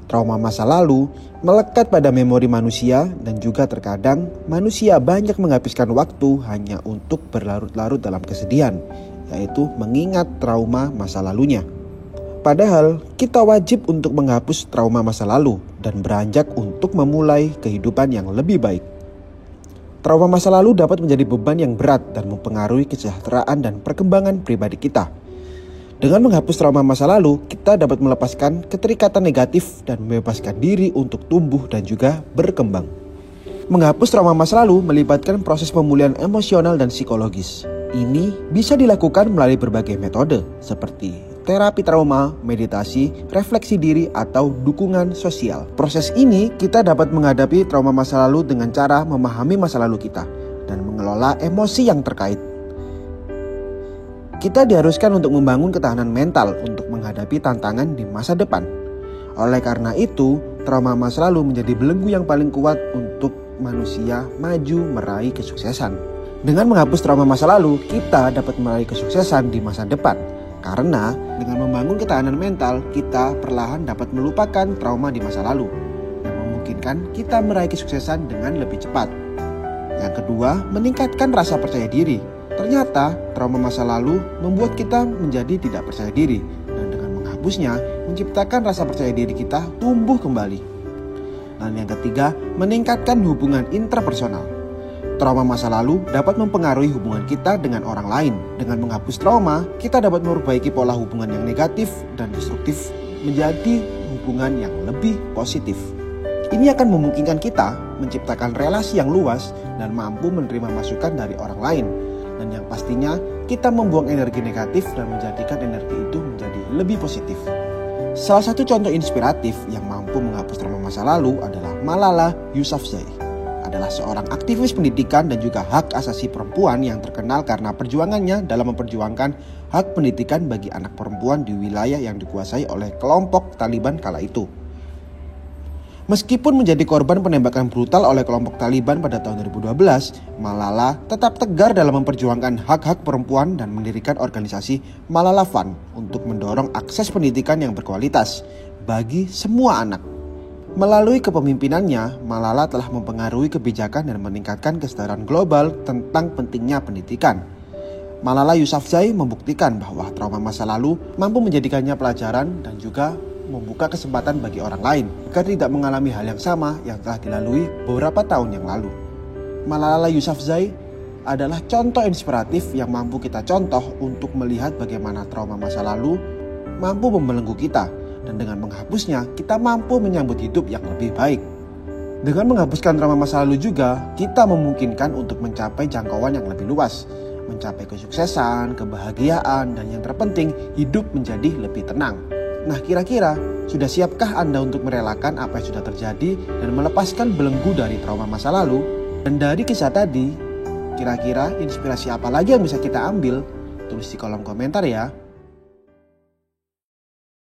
Trauma masa lalu melekat pada memori manusia dan juga terkadang manusia banyak menghabiskan waktu hanya untuk berlarut-larut dalam kesedihan, yaitu mengingat trauma masa lalunya. Padahal kita wajib untuk menghapus trauma masa lalu dan beranjak untuk memulai kehidupan yang lebih baik. Trauma masa lalu dapat menjadi beban yang berat dan mempengaruhi kesejahteraan dan perkembangan pribadi kita. Dengan menghapus trauma masa lalu, kita dapat melepaskan keterikatan negatif dan membebaskan diri untuk tumbuh dan juga berkembang. Menghapus trauma masa lalu melibatkan proses pemulihan emosional dan psikologis. Ini bisa dilakukan melalui berbagai metode seperti terapi trauma, meditasi, refleksi diri, atau dukungan sosial. Proses ini kita dapat menghadapi trauma masa lalu dengan cara memahami masa lalu kita dan mengelola emosi yang terkait. Kita diharuskan untuk membangun ketahanan mental untuk menghadapi tantangan di masa depan. Oleh karena itu, trauma masa lalu menjadi belenggu yang paling kuat untuk manusia maju meraih kesuksesan. Dengan menghapus trauma masa lalu, kita dapat meraih kesuksesan di masa depan. Karena dengan membangun ketahanan mental, kita perlahan dapat melupakan trauma di masa lalu yang memungkinkan kita meraih kesuksesan dengan lebih cepat. Yang kedua, meningkatkan rasa percaya diri. Ternyata trauma masa lalu membuat kita menjadi tidak percaya diri dan dengan menghapusnya menciptakan rasa percaya diri kita tumbuh kembali. Dan yang ketiga, meningkatkan hubungan interpersonal. Trauma masa lalu dapat mempengaruhi hubungan kita dengan orang lain. Dengan menghapus trauma, kita dapat memperbaiki pola hubungan yang negatif dan destruktif menjadi hubungan yang lebih positif. Ini akan memungkinkan kita menciptakan relasi yang luas dan mampu menerima masukan dari orang lain. Dan yang pastinya kita membuang energi negatif dan menjadikan energi itu menjadi lebih positif. Salah satu contoh inspiratif yang mampu menghapus trauma masa lalu adalah Malala Yousafzai. Adalah seorang aktivis pendidikan dan juga hak asasi perempuan yang terkenal karena perjuangannya dalam memperjuangkan hak pendidikan bagi anak perempuan di wilayah yang dikuasai oleh kelompok Taliban kala itu. Meskipun menjadi korban penembakan brutal oleh kelompok Taliban pada tahun 2012, Malala tetap tegar dalam memperjuangkan hak-hak perempuan dan mendirikan organisasi Malala Fund untuk mendorong akses pendidikan yang berkualitas bagi semua anak. Melalui kepemimpinannya, Malala telah mempengaruhi kebijakan dan meningkatkan kesetaraan global tentang pentingnya pendidikan. Malala Yousafzai membuktikan bahwa trauma masa lalu mampu menjadikannya pelajaran dan juga membuka kesempatan bagi orang lain agar tidak mengalami hal yang sama yang telah dilalui beberapa tahun yang lalu. Malala Yousafzai adalah contoh inspiratif yang mampu kita contoh untuk melihat bagaimana trauma masa lalu mampu membelenggu kita dan dengan menghapusnya kita mampu menyambut hidup yang lebih baik. Dengan menghapuskan trauma masa lalu juga kita memungkinkan untuk mencapai jangkauan yang lebih luas, mencapai kesuksesan, kebahagiaan, dan yang terpenting hidup menjadi lebih tenang. Nah, kira-kira sudah siapkah Anda untuk merelakan apa yang sudah terjadi dan melepaskan belenggu dari trauma masa lalu? Dan dari kisah tadi, kira-kira inspirasi apa lagi yang bisa kita ambil? Tulis di kolom komentar ya.